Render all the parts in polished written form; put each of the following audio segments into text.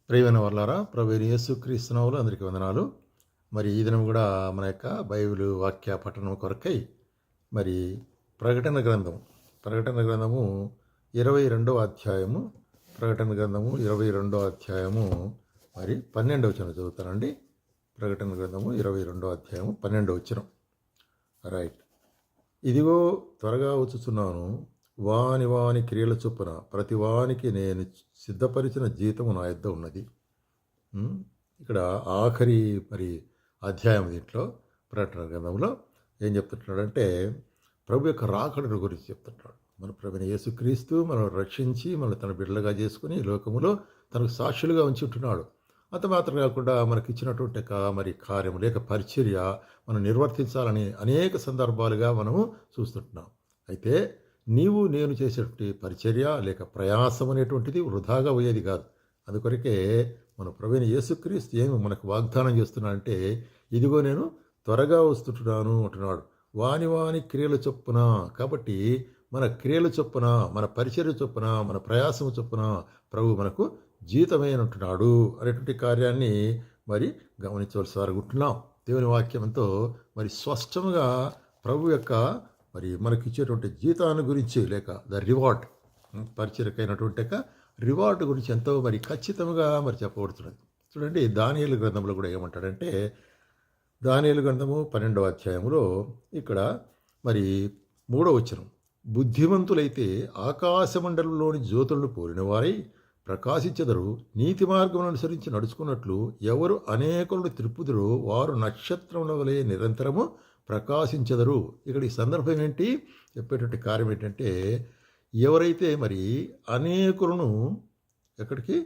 ప్రియమైన వాళ్ళారా, ప్రభువైన యేసుక్రీస్తు నామములో అందరికీ వందనాలు. మరి ఈ దినం కూడా మన యొక్క బైబిల్ వాక్య పఠనం కొరకై మరి ప్రకటన గ్రంథము 22వ అధ్యాయము ప్రకటన గ్రంథము 22వ అధ్యాయము మరి 12వ వచనం చదువుతానండి. ప్రకటన గ్రంథము 22వ అధ్యాయము 12వ వచనం. రైట్. ఇదిగో త్వరగా వచ్చుచున్నాను, వాని వాని క్రియల చొప్పున ప్రతి వానికి నేను సిద్ధపరిచిన జీతము నా యొద్ద ఉన్నది. ఇక్కడ ఆఖరి మరి అధ్యాయం దీంట్లో ప్రకటన గ్రంథంలో ఏం చెప్తుంటున్నాడంటే ప్రభు యొక్క రాకడను గురించి చెప్తుంటాడు. మన ప్రభుని యేసుక్రీస్తు మనం రక్షించి మనం తన బిడ్డలుగా చేసుకుని లోకములో తనకు సాక్షులుగా ఉంచి ఉంటున్నాడు. అంత మాత్రం కాకుండా మనకి ఇచ్చినటువంటి మరి కార్యం లేక పరిచర్య మనం నిర్వర్తించాలని అనేక సందర్భాలుగా మనము చూస్తుంటున్నాం. అయితే నీవు నేను చేసేటువంటి పరిచర్య లేక ప్రయాసం అనేటువంటిది వృధాగా పోయేది కాదు. అందుకొరకే మన ప్రభువైన యేసుక్రీస్తు ఏమి మనకు వాగ్దానం చేస్తున్నాడంటే, ఇదిగో నేను త్వరగా వస్తుంటున్నాను అంటున్నాడు. వాని వాని క్రియల చొప్పున. కాబట్టి మన క్రియల చొప్పున, మన పరిచర్య చొప్పున, మన ప్రయాసం చొప్పున ప్రభు మనకు జీతమైనట్టున్నాడు అనేటువంటి కార్యాన్ని మరి గమనించవలసి అనుకుంటున్నాం. దేవుని వాక్యంతో మరి స్పష్టంగా ప్రభు యొక్క మరి మనకి ఇచ్చేటువంటి జీతాన్ని గురించి లేక ద రివార్డ్, పరిచయకైనటువంటి రివార్డు గురించి ఎంతో మరి ఖచ్చితంగా మరి చెప్పబడుతున్నది. చూడండి, దానియేలు గ్రంథంలో కూడా ఏమంటాడంటే, దానియేలు గ్రంథము 12వ అధ్యాయంలో ఇక్కడ మరి 3వ వచనం, బుద్ధిమంతులైతే ఆకాశమండలంలోని జ్యోతులను పోలిన వారై ప్రకాశించెదరు, నీతి మార్గమును అనుసరించి నడుచుకున్నట్లు ఎవరు అనేకులను త్రిప్పుదురో వారు నక్షత్రముల వలె నిరంతరము ప్రకాశించెదరు. ఇక్కడ ఈ సందర్భం ఏంటి, చెప్పేటువంటి కార్యం ఏంటంటే, ఎవరైతే మరి అనేకులను ఎక్కడికి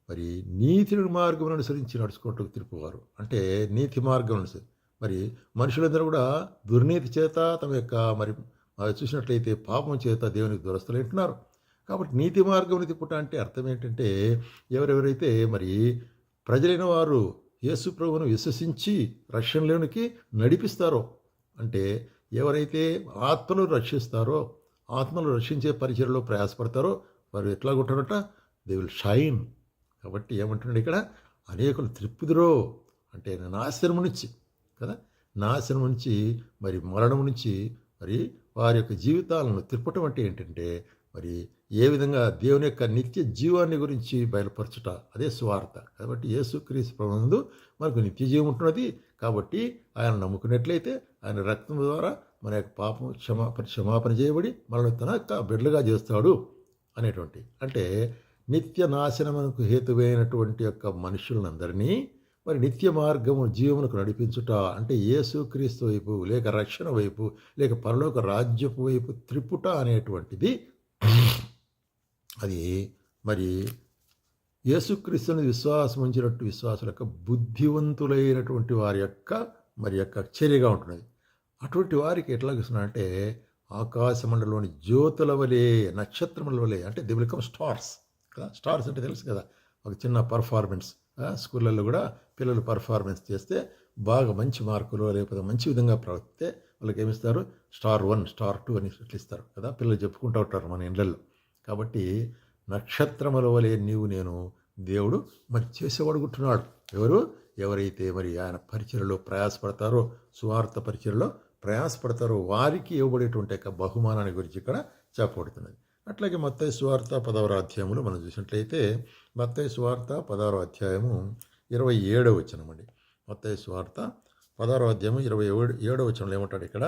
మరి నీతి మార్గం అనుసరించి నడుచుకుంటూ తిరుపువారు, అంటే నీతి మార్గం అనుసరించి మరి మనుషులందరూ కూడా దుర్నీతి చేత తమ యొక్క మరి చూసినట్లయితే పాపం చేత దేవునికి దురస్తులంటున్నారు. కాబట్టి నీతి మార్గం తిప్పుట అంటే అర్థం ఏంటంటే, ఎవరెవరైతే మరి ప్రజలైన వారు యేసు ప్రభువును విశ్వసించి రక్షణలోనికి నడిపిస్తారో, అంటే ఎవరైతే ఆత్మను రక్షిస్తారో, ఆత్మను రక్షించే పరిచయలో ప్రయాసపడతారో వారు ఎట్లా ఉంటారట, దే విల్ షైన్. కాబట్టి ఏమంటున్నాడు ఇక్కడ, అనేకులు త్రిప్పుదురో అంటే నాశనం నుంచి కదా, నాశనం నుంచి మరి మరణం నుంచి మరి వారి యొక్క జీవితాలను తిప్పటం అంటే ఏంటంటే, మరి ఏ విధంగా దేవుని యొక్క నిత్య జీవాన్ని గురించి బయలుపరచుట, అదే స్వార్థ. కాబట్టి యేసుక్రీస్తు ప్రభువునందు మనకు నిత్య జీవం ఉంటున్నది. కాబట్టి ఆయన నమ్ముకున్నట్లయితే ఆయన రక్తం ద్వారా మన యొక్క పాపం క్షమాపణ చేయబడి మనల్ని తన యొక్క బిడ్డలుగా చేస్తాడు అనేటువంటి, అంటే నిత్య నాశనమునకు హేతువైనటువంటి యొక్క మనుషులందరినీ మరి నిత్య మార్గము జీవమునకు నడిపించుట అంటే యేసుక్రీస్తు వైపు లేక రక్షణ వైపు లేక పరలోక రాజ్యపు వైపు త్రిపుట అనేటువంటిది అది మరి యేసుక్రీస్తుని విశ్వాసం ఉంచినట్టు విశ్వాసుల యొక్క బుద్ధివంతులైనటువంటి వారి యొక్క మరి యొక్క చర్యగా ఉంటున్నది. అటువంటి వారికి ఎట్లా చూస్తున్నారంటే, ఆకాశమండలంలోని జ్యోతుల వలె, నక్షత్రముల వలె, అంటే ది విల్ బికమ్ స్టార్స్ కదా. స్టార్స్ అంటే తెలుసు కదా, ఒక చిన్న పర్ఫార్మెన్స్ స్కూళ్ళల్లో కూడా పిల్లలు పర్ఫార్మెన్స్ చేస్తే బాగా మంచి మార్కులు లేకపోతే మంచి విధంగా ప్రవర్తిస్తే వాళ్ళకి ఏమిస్తారు, స్టార్ 1 స్టార్ 2 అని ఇట్లా ఇస్తారు కదా, పిల్లలు చెప్పుకుంటూ ఉంటారు మన ఇళ్ళల్లో. కాబట్టి నక్షత్రముల వలె నీవు నేను దేవుడు మరి చేసేవాడుకుంటున్నాడు. ఎవరైతే మరి ఆయన పరిచయలో ప్రయాసపడతారో, సువార్త పరిచయలో ప్రయాసపడతారో వారికి ఇవ్వబడేటువంటి యొక్క బహుమానాన్ని గురించి ఇక్కడ చెప్పబడుతున్నది. అట్లాగే మత్తయి సువార్త 10వ అధ్యాయంలో మనం చూసినట్లయితే, మత్తయి సువార్త 10వ అధ్యాయము 27వ వచనం అండి. మత్తయి సువార్త 10వ అధ్యాయము 27వ వచనంలో ఏమంటాడు ఇక్కడ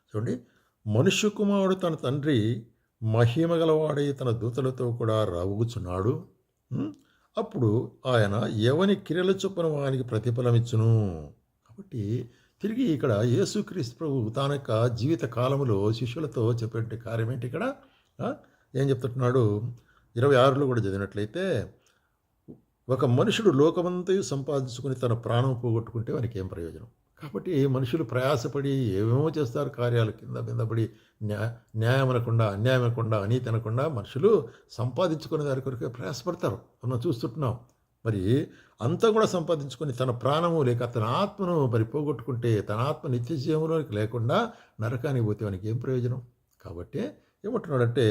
చూడండి, మనుష్య కుమారుడు తన తండ్రి మహిమ గలవాడై తన దూతలతో కూడా రావుచున్నాడు, అప్పుడు ఆయన ఎవని క్రియల చొప్పున వానికి ప్రతిఫలం ఇచ్చును. కాబట్టి తిరిగి ఇక్కడ యేసుక్రీస్తు ప్రభు తన యొక్క జీవిత కాలంలో శిష్యులతో చెప్పే కార్యం ఏంటి, ఇక్కడ ఏం చెప్తున్నాడు, 26లో కూడా చదివినట్లయితే, ఒక మనుషుడు లోకమంతయు సంపాదించుకుని తన ప్రాణం పోగొట్టుకుంటే వానికి ఏం ప్రయోజనం. కాబట్టి మనుషులు ప్రయాసపడి ఏమేమో చేస్తారు కార్యాలు, కింద పడి న్యాయం అనకుండా, అన్యాయం అనకుండా, అనీతి అనకుండా మనుషులు సంపాదించుకునే దాని కొరకే ప్రయాసపడతారు. మనం చూస్తుంటున్నాం. మరి అంతా కూడా సంపాదించుకొని తన ప్రాణము లేక తన ఆత్మను మరి పోగొట్టుకుంటే, తన ఆత్మ నిత్య జీవంలోకి లేకుండా నరకానికి పోతే వానికి ఏం ప్రయోజనం. కాబట్టి ఏమంటున్నాడంటే,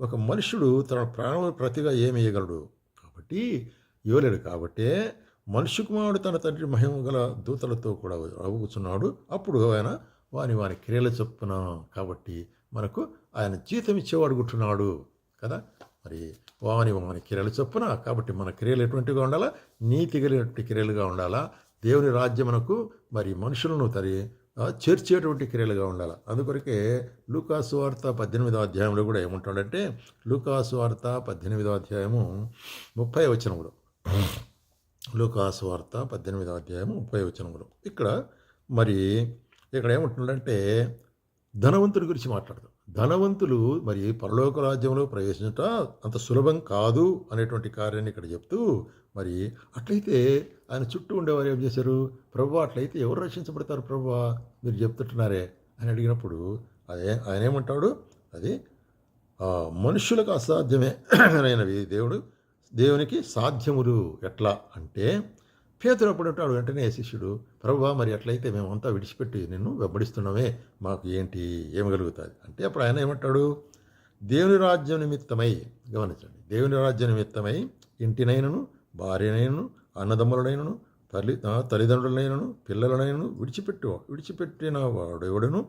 ఒక మనుషుడు తన ప్రాణం ప్రతిగా ఏమి వేయగలడు. కాబట్టి ఇవ్వలేడు. కాబట్టే మనుష్య కుమారుడు తన తండ్రి మహిమ గల దూతలతో కూడా రాబోతున్నాడు. అప్పుడు ఆయన వాని క్రియల చొప్పున, కాబట్టి మనకు ఆయన జీతం ఇచ్చేవాడు గుంటున్నాడు కదా. మరి వాని క్రియల చొప్పున, కాబట్టి మన క్రియలు ఎటువంటిగా ఉండాలా? నీతి కలిగినటువంటి క్రియలుగా ఉండాలా. దేవుని రాజ్యమునకు మరి మనుషులను చేర్చేటువంటి క్రియలుగా ఉండాలి. అందుకొరకే లూకాసు వార్త 18వ అధ్యాయంలో కూడా ఏమంటాడంటే, లూకాసు వార్త 18వ అధ్యాయము 30వ వచనములో, లూకాసు వార్త 18వ అధ్యాయము 30వ వచనములో ఇక్కడ ఏమంటున్నాడంటే ధనవంతుడి గురించి మాట్లాడతాం. ధనవంతులు మరి పరలోక రాజ్యంలో ప్రవేశించట అంత సులభం కాదు అనేటువంటి కార్యాన్ని ఇక్కడ చెప్తూ, మరి అట్లయితే ఆయన చుట్టూ ఉండేవారు ఏం చేశారు? ప్రభువా, అట్లయితే ఎవరు రక్షించబడతారు ప్రభువా, మీరు చెప్తుంటున్నారే అని అడిగినప్పుడు ఆయన ఏమంటాడు? అది మనుషులకు అసాధ్యమే అయినవి దేవునికి సాధ్యములు. ఎట్లా అంటే పేతురు అప్పుడు అంటాడు, వెంటనే శిష్యుడు, ప్రభువా, మరి అట్లయితే మేమంతా విడిచిపెట్టి నిన్ను వెంబడిస్తున్నామే, మాకు ఏమగలుగుతుంది అంటే అప్పుడు ఆయన ఏమంటాడు? దేవుని రాజ్యం నిమిత్తమై, గమనించండి, దేవుని రాజ్యం నిమిత్తమై ఇంటినైనను భార్యనైనను అన్నదమ్ములనైనను తల్లిదండ్రులనైనను పిల్లలనైనను విడిచిపెట్టిన వాడెవడను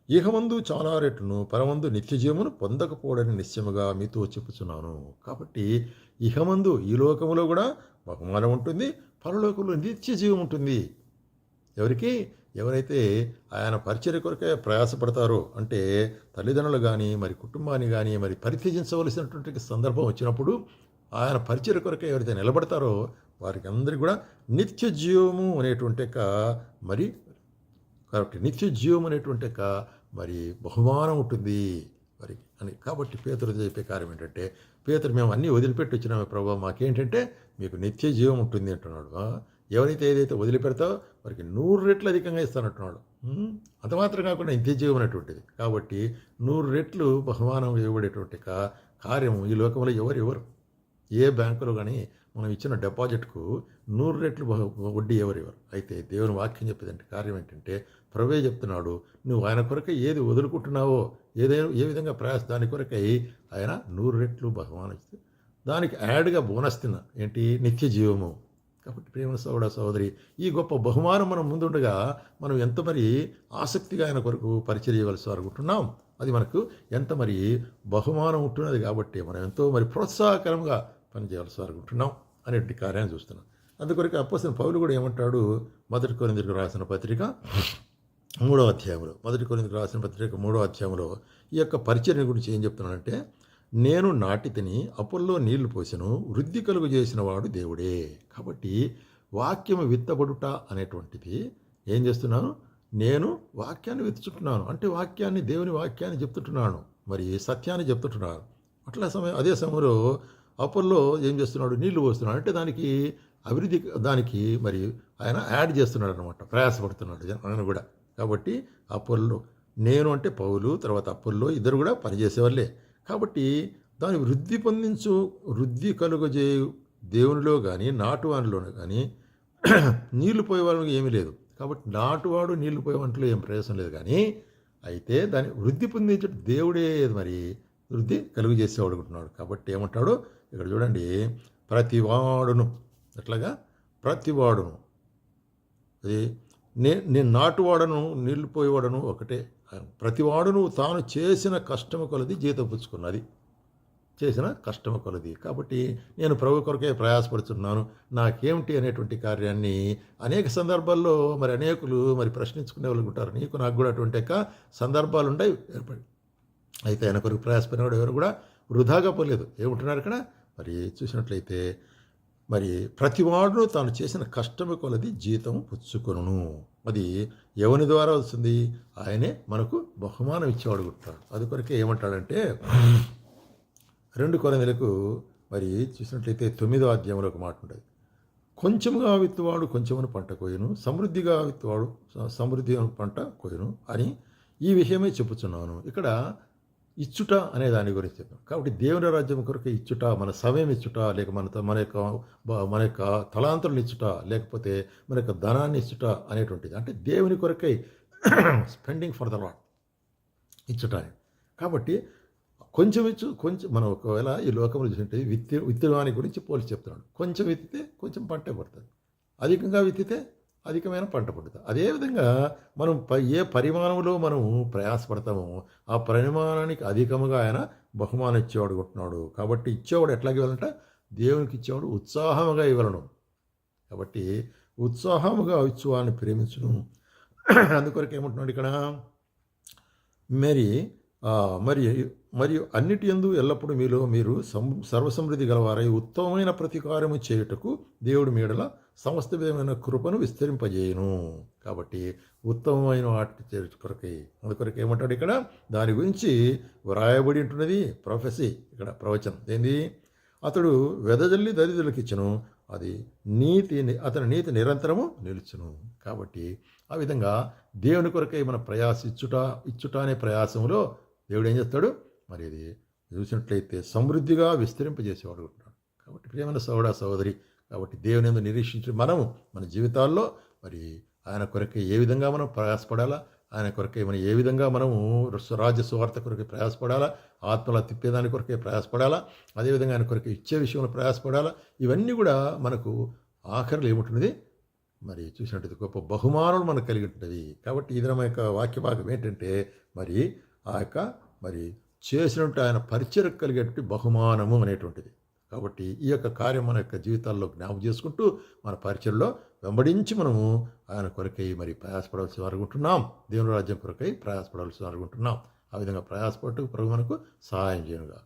ఇహమందు చాలా రెట్టును పరమందు నిత్యజీవమును పొందకపోవడని నిశ్చయముగా మీతో చెప్పుచున్నాను. కాబట్టి ఇహమందు ఈ లోకములో కూడా బహుమానం ఉంటుంది, పరలోకంలో నిత్య జీవం ఉంటుంది. ఎవరైతే ఆయన పరిచర్య కొరకే ప్రయాసపడతారో, అంటే తల్లిదండ్రులు కానీ మరి కుటుంబాన్ని కానీ మరి పరిత్యజించవలసినటువంటి సందర్భం వచ్చినప్పుడు ఆయన పరిచర్య కొరకే ఎవరైతే నిలబడతారో వారికి అందరికీ కూడా నిత్య జీవము అనేటువంటి మరి కాబట్టి నిత్య జీవం అనేటువంటి మరి బహుమానం ఉంటుంది మరి అని. కాబట్టి పేతురు చెప్పే కార్యం ఏంటంటే, పేతురు మేము అన్నీ వదిలిపెట్టి వచ్చినామే ప్రభావ, మాకేంటంటే మీకు నిత్య జీవం ఉంటుంది అంటున్నాడు. ఎవరైతే ఏదైతే వదిలిపెడతావో వారికి 100 రెట్లు అధికంగా ఇస్తానంటున్నాడు. అంత మాత్రం కాకుండా నిత్య జీవం అనేటువంటిది. కాబట్టి 100 రెట్లు బహుమానం ఇవ్వబడేటువంటి కార్యము ఈ లోకంలో ఎవరు ఏ బ్యాంకులో కానీ మనం ఇచ్చిన డిపాజిట్కు 100 రెట్లు వడ్డీ ఎవరు. అయితే దేవుని వాక్యం చెప్పేదంటే కార్యం ఏంటంటే, ప్రభువే చెప్తున్నాడు, నువ్వు ఆయన కొరకై ఏది వదులుకుంటున్నావో, ఏ విధంగా ప్రయాస దాని కొరకై ఆయన 100 రెట్లు బహుమానం ఇస్తే దానికి యాడ్గా బోనస్ ఏంటి? నిత్య జీవము. కాబట్టి ప్రేమ సహోదరి, ఈ గొప్ప బహుమానం మనం ముందుండగా మనం ఎంత మరి ఆసక్తిగా ఆయన కొరకు పరిచయం చేయవలసి అనుకుంటున్నాం. అది మనకు ఎంత మరి బహుమానం ఉంటున్నది. కాబట్టి మనం ఎంతో మరి ప్రోత్సాహకరంగా పనిచేయాల్సి అనుకుంటున్నాం అనేటువంటి కార్యాన్ని చూస్తున్నాం. అందుకొరకు అపోస్తలుడైన పౌలు కూడా ఏమంటాడు? 1 కొరింథీయులకు రాసిన పత్రిక 3వ అధ్యాయంలో, 1 కొరింథీయులకు రాసిన పత్రిక 3వ అధ్యాయంలో ఈ యొక్క పరిచర్య గురించి ఏం చెప్తున్నానంటే, నేను నాటితిని, అపొల్లో నీళ్లు పోసెను, వృద్ధి కలుగు చేసిన వాడు దేవుడే. కాబట్టి వాక్యము విత్తబడుట అనేటువంటిది ఏం చేస్తున్నాను? నేను వాక్యాన్ని విత్తుచుంటున్నాను అంటే దేవుని వాక్యాన్ని చెప్తుంటున్నాను, మరి సత్యాన్ని చెప్తుంటున్నాను. అదే సమయంలో అపొల్లో ఏం చేస్తున్నాడు? నీళ్లు పోస్తున్నాడు అంటే దానికి అభివృద్ధి, దానికి మరి ఆయన యాడ్ చేస్తున్నాడు అనమాట, ప్రయాసపడుతున్నాడు ఆయన కూడా. కాబట్టి అపొల్లో, నేను అంటే పౌలు, తర్వాత అపొల్లో ఇద్దరు కూడా పనిచేసేవాళ్ళే. కాబట్టి దాని వృద్ధి కలుగజేయు దేవునిలో కానీ నాటువానిలోనే కానీ నీళ్లు పోయేవాళ్ళకి ఏమీ లేదు. కాబట్టి నాటువాడు నీళ్లు పోయే వంటలో ఏం ప్రయాసం లేదు. కానీ అయితే దాన్ని వృద్ధి పొందించే దేవుడే మరి వృద్ధి కలుగు చేసేవాడు అనుకుంటున్నాడు. కాబట్టి ఏమంటాడు ఇక్కడ చూడండి, ప్రతివాడును, ఎట్లాగా ప్రతివాడును, అది నేను నాటువాడను నీళ్లు పోయేవాడను ఒకటే, ప్రతివాడును తాను చేసిన కష్టము కొలది జీతం పుచ్చుకున్నది, చేసిన కష్టము కొలది. కాబట్టి నేను ప్రభు కొరకే ప్రయాసపడుతున్నాను, నాకేమిటి అనేటువంటి కార్యాన్ని అనేక సందర్భాల్లో మరి అనేకులు మరి ప్రశ్నించుకునే వాళ్ళు ఉంటారు. నీకు నాకు కూడా అటువంటి సందర్భాలు ఉంటాయి ఏర్పడి. అయితే ఆయన కొరకు ప్రయాసపడినవాడు ఎవరు కూడా వృధాగా పోలేదు. ఏముంటున్నారు ఇక్కడ మరి చూసినట్లయితే, మరి ప్రతివాడును తాను చేసిన కష్టము కొలది జీతం పుచ్చుకొనును. అది ఎవని ద్వారా వస్తుంది? ఆయనే మనకు బహుమానం ఇచ్చేవాడు గుర్తాడు. అది కొరకే ఏమంటాడంటే 2 కొరింథీయులకు మరి చూసినట్లయితే 9వ అధ్యాయంలో ఒక మాట ఉంటుంది, కొంచెముగా విత్తువాడు కొంచెమును పంట కోయను, సమృద్ధిగా విత్తువాడు సమృద్ధి పంట కోయను అని ఈ విషయమే చెప్పుచున్నాను. ఇక్కడ ఇచ్చుట అనే దాని గురించి చెప్పాం. కాబట్టి దేవుని రాజ్యం కొరకు ఇచ్చుట, మన సమయం ఇచ్చుట, లేక మన యొక్క తలాంతరులు ఇచ్చుట, లేకపోతే మన యొక్క ధనాన్ని ఇచ్చుట అనేటువంటిది అంటే దేవుని కొరకై స్పెండింగ్ ఫర్ ద లార్డ్ ఇచ్చుట. కాబట్టి కొంచెం ఇచ్చు కొంచెం మనం ఒకవేళ ఈ లోకంలో చూసింటే విత్తనాన్ని గురించి పోల్చి చెప్తున్నాడు. కొంచెం విత్తితే కొంచెం పంటే పడుతుంది, అధికంగా విత్తితే అధికమైన పంట పడుతుంది. అదేవిధంగా మనం ఏ పరిమాణంలో మనం ప్రయాసపడతామో ఆ పరిమాణానికి అధికముగా ఆయన బహుమానం ఇచ్చేవాడు ఉంటున్నాడు. కాబట్టి ఇచ్చేవాడు ఎట్లాగ ఇవ్వాలంట, దేవునికి ఇచ్చేవాడు ఉత్సాహముగా ఇవ్వలను. కాబట్టి ఉత్సాహముగా ఇచ్చేవాడిని ప్రేమించును. అందుకొరకు ఏమంటున్నాడు ఇక్కడ, మరి మరియు అన్నిటి యందు ఎల్లప్పుడూ మీలో మీరు సర్వసమృద్ధి గలవారై ఉత్తమమైన ప్రతికారము చేయుటకు దేవుడి మీడల సమస్త విధమైన కృపను విస్తరింపజేయను. కాబట్టి ఉత్తమమైన వాటి చేయుట కొరకై, అందుకొరకు ఏమంటాడు ఇక్కడ, దాని గురించి వ్రాయబడి ఉంటున్నది ప్రొఫెసీ, ఇక్కడ ప్రవచనం ఏంది, అతడు వెదజల్లి దరిద్రులకు ఇచ్చును, అది అతని నీతి నిరంతరము నిలుచును. కాబట్టి ఆ విధంగా దేవుని కొరకై మన ఇచ్చుట అనే ప్రయాసంలో దేవుడు ఏం చేస్తాడు, మరి ఇది చూసినట్లయితే సమృద్ధిగా విస్తరింపజేసేవాడు ఉంటాడు. కాబట్టి ప్రియమైన సోదరి, కాబట్టి దేవుని యందు నిరీక్షించి మనము మన జీవితాల్లో మరి ఆయన కొరకై ఏ విధంగా మనం ప్రయాసపడాలా, ఆయన కొరకై మనం ఏ విధంగా మనము రాజ్య సువార్త కొరకై ప్రయాసపడాలా, ఆత్మల తిప్పేదాని కొరకై ప్రయాసపడాలా, అదేవిధంగా ఆయన కొరకై ఇచ్చే విషయంలో ప్రయాసపడాలా, ఇవన్నీ కూడా మనకు ఆఖరిలో ఏముంటున్నది, మరి చూసినట్టు గొప్ప బహుమానాలు మనకు కలిగి ఉంటుంది. కాబట్టి ఇది మన యొక్క వాక్య భాగం ఏంటంటే, మరి ఆ యొక్క మరి చేసినట్టు ఆయన పరిచయం కలిగేటువంటి బహుమానము అనేటువంటిది. కాబట్టి ఈ యొక్క కార్యం మన యొక్క జీవితాల్లో జ్ఞాపకం చేసుకుంటూ మన పరిచయంలో వెంబడించి మనము ఆయన కొరకై మరి ప్రయాసపడవలసి వారుకుంటున్నాం, దేవుని రాజ్యం కొరకై ప్రయాసపడవలసి వారుకుంటున్నాం. ఆ విధంగా ప్రయాసపడుతూ ప్రభు మనకు సహాయం చేయనుగా.